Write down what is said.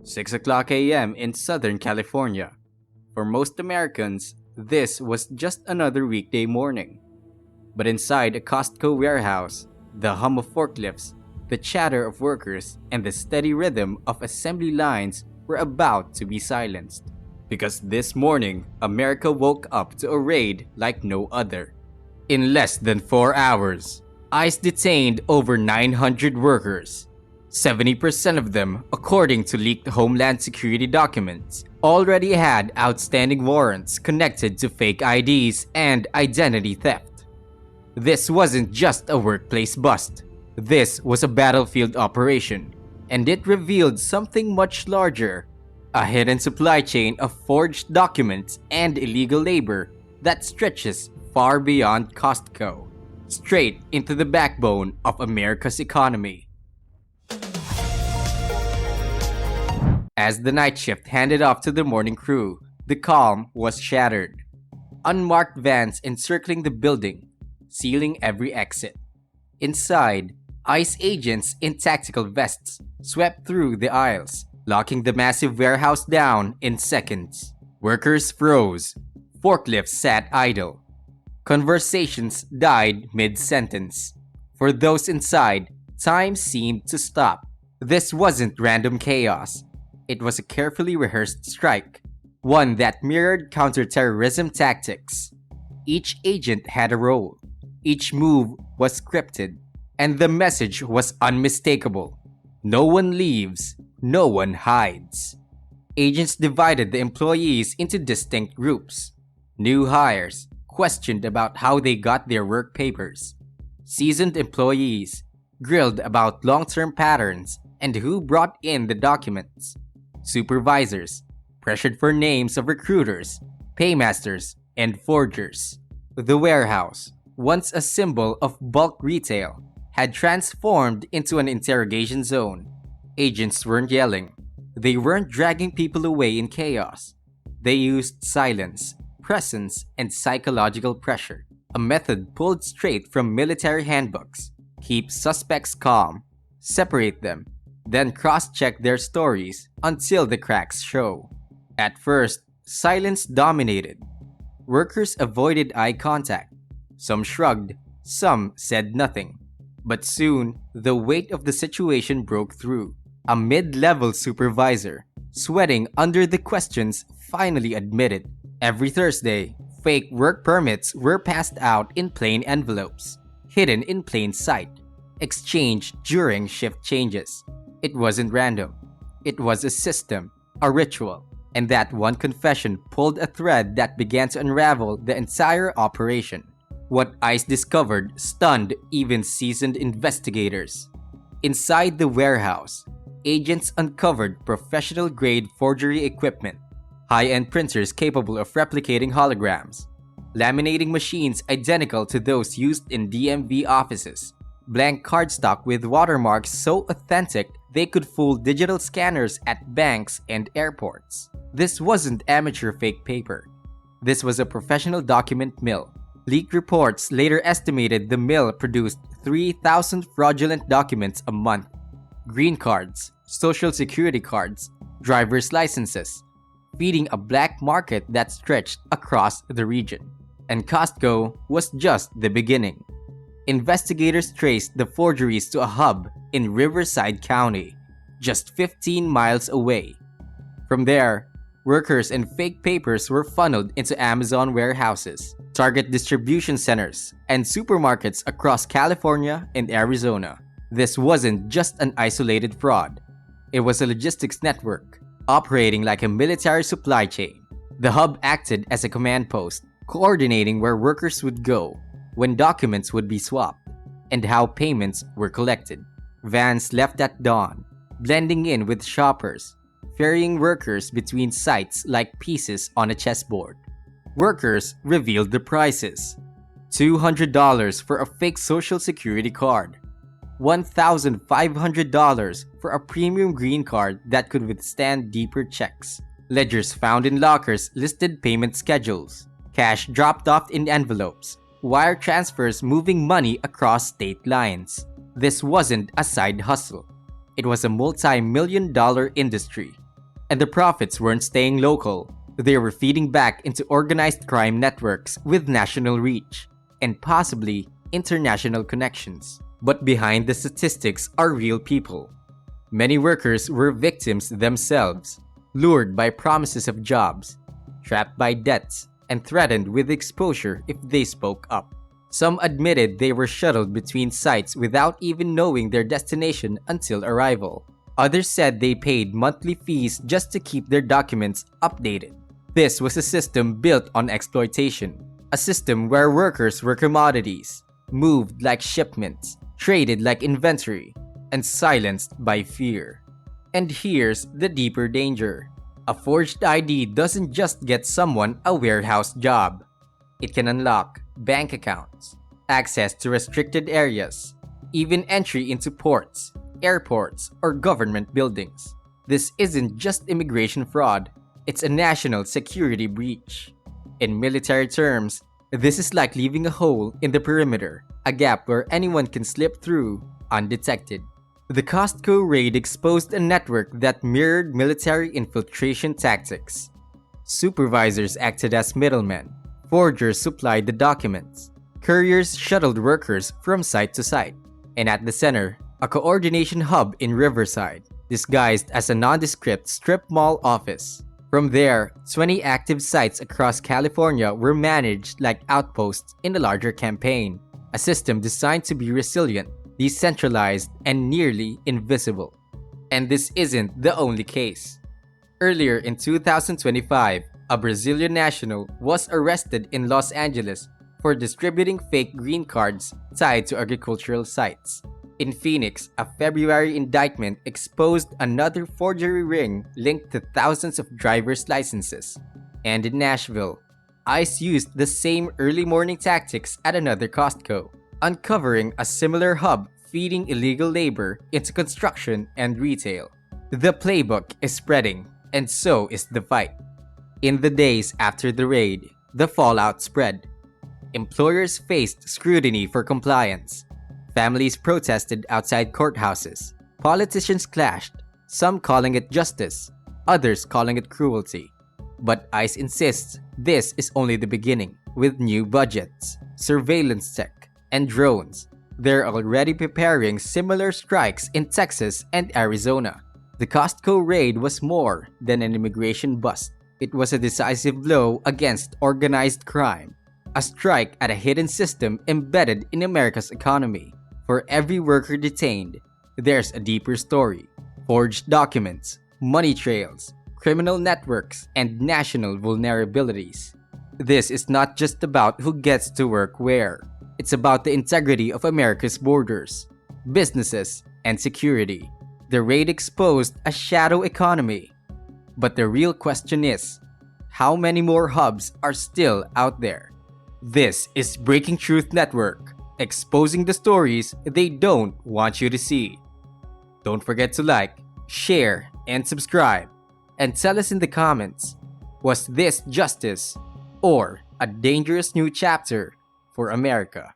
6 o'clock a.m. in Southern California. For most Americans, this was just another weekday morning. But inside a Costco warehouse, the hum of forklifts, the chatter of workers, and the steady rhythm of assembly lines were about to be silenced. Because this morning, America woke up to a raid like no other. In less than 4 hours, ICE detained over 900 workers. 70% of them, according to leaked Homeland Security documents, already had outstanding warrants connected to fake IDs and identity theft. This wasn't just a workplace bust. This was a battlefield operation, and it revealed something much larger: a hidden supply chain of forged documents and illegal labor that stretches far beyond Costco, straight into the backbone of America's economy. As the night shift handed off to the morning crew, the calm was shattered. Unmarked vans encircling the building, sealing every exit. Inside, ICE agents in tactical vests swept through the aisles, locking the massive warehouse down in seconds. Workers froze. Forklifts sat idle. Conversations died mid-sentence. For those inside, time seemed to stop. This wasn't random chaos. It was a carefully rehearsed strike, one that mirrored counter-terrorism tactics. Each agent had a role. Each move was scripted, and the message was unmistakable. No one leaves, no one hides. Agents divided the employees into distinct groups. New hires questioned about how they got their work papers. Seasoned employees grilled about long-term patterns and who brought in the documents. Supervisors pressured for names of recruiters, paymasters, and forgers. The warehouse, once a symbol of bulk retail, had transformed into an interrogation zone. Agents weren't yelling. They weren't dragging people away in chaos. They used silence, presence, and psychological pressure, a method pulled straight from military handbooks. Keep suspects calm, separate them, then cross-check their stories until the cracks show. At first, silence dominated. Workers avoided eye contact. Some shrugged, some said nothing. But soon, the weight of the situation broke through. A mid-level supervisor, sweating under the questions, finally admitted. Every Thursday, fake work permits were passed out in plain envelopes, hidden in plain sight, exchanged during shift changes. It wasn't random. It was a system, a ritual, and that one confession pulled a thread that began to unravel the entire operation. What ICE discovered stunned even seasoned investigators. Inside the warehouse, agents uncovered professional-grade forgery equipment, high-end printers capable of replicating holograms, laminating machines identical to those used in DMV offices, blank cardstock with watermarks so authentic they could fool digital scanners at banks and airports. This wasn't amateur fake paper. This was a professional document mill. Leaked reports later estimated the mill produced 3,000 fraudulent documents a month. Green cards, social security cards, driver's licenses, feeding a black market that stretched across the region. And Costco was just the beginning. Investigators traced the forgeries to a hub in Riverside County, just 15 miles away. From there, workers and fake papers were funneled into Amazon warehouses, Target distribution centers, and supermarkets across California and Arizona. This wasn't just an isolated fraud. It was a logistics network, operating like a military supply chain. The hub acted as a command post, coordinating where workers would go, when documents would be swapped, and how payments were collected. Vans left at dawn, blending in with shoppers, ferrying workers between sites like pieces on a chessboard. Workers revealed the prices: $200 for a fake social security card, $1,500 for a premium green card that could withstand deeper checks. Ledgers found in lockers listed payment schedules, cash dropped off in envelopes, wire transfers moving money across state lines. This wasn't a side hustle. It was a multi-million-dollar industry. And the profits weren't staying local. They were feeding back into organized crime networks with national reach and possibly international connections. But behind the statistics are real people. Many workers were victims themselves, lured by promises of jobs, trapped by debts, and threatened with exposure if they spoke up. Some admitted they were shuttled between sites without even knowing their destination until arrival. Others said they paid monthly fees just to keep their documents updated. This was a system built on exploitation, a system where workers were commodities, moved like shipments, traded like inventory, and silenced by fear. And here's the deeper danger. A forged ID doesn't just get someone a warehouse job. It can unlock bank accounts, access to restricted areas, even entry into ports, airports, or government buildings. This isn't just immigration fraud, it's a national security breach. In military terms, this is like leaving a hole in the perimeter, a gap where anyone can slip through undetected. The Costco raid exposed a network that mirrored military infiltration tactics. Supervisors acted as middlemen, forgers supplied the documents, couriers shuttled workers from site to site, and at the center, a coordination hub in Riverside, disguised as a nondescript strip mall office. From there, 20 active sites across California were managed like outposts in a larger campaign, a system designed to be resilient, decentralized, and nearly invisible. And this isn't the only case. Earlier in 2025, a Brazilian national was arrested in Los Angeles for distributing fake green cards tied to agricultural sites. In Phoenix, a February indictment exposed another forgery ring linked to thousands of driver's licenses. And in Nashville, ICE used the same early morning tactics at another Costco, uncovering a similar hub feeding illegal labor into construction and retail. The playbook is spreading, and so is the fight. In the days after the raid, the fallout spread. Employers faced scrutiny for compliance. Families protested outside courthouses. Politicians clashed, some calling it justice, others calling it cruelty. But ICE insists this is only the beginning. With new budgets, surveillance tech, and drones, they're already preparing similar strikes in Texas and Arizona. The Costco raid was more than an immigration bust. It was a decisive blow against organized crime, a strike at a hidden system embedded in America's economy. For every worker detained, there's a deeper story. Forged documents, money trails, criminal networks, and national vulnerabilities. This is not just about who gets to work where. It's about the integrity of America's borders, businesses, and security. The raid exposed a shadow economy. But the real question is, how many more hubs are still out there? This is Breaking Truth Network, exposing the stories they don't want you to see. Don't forget to like, share, and subscribe. And tell us in the comments, was this justice or a dangerous new chapter for America?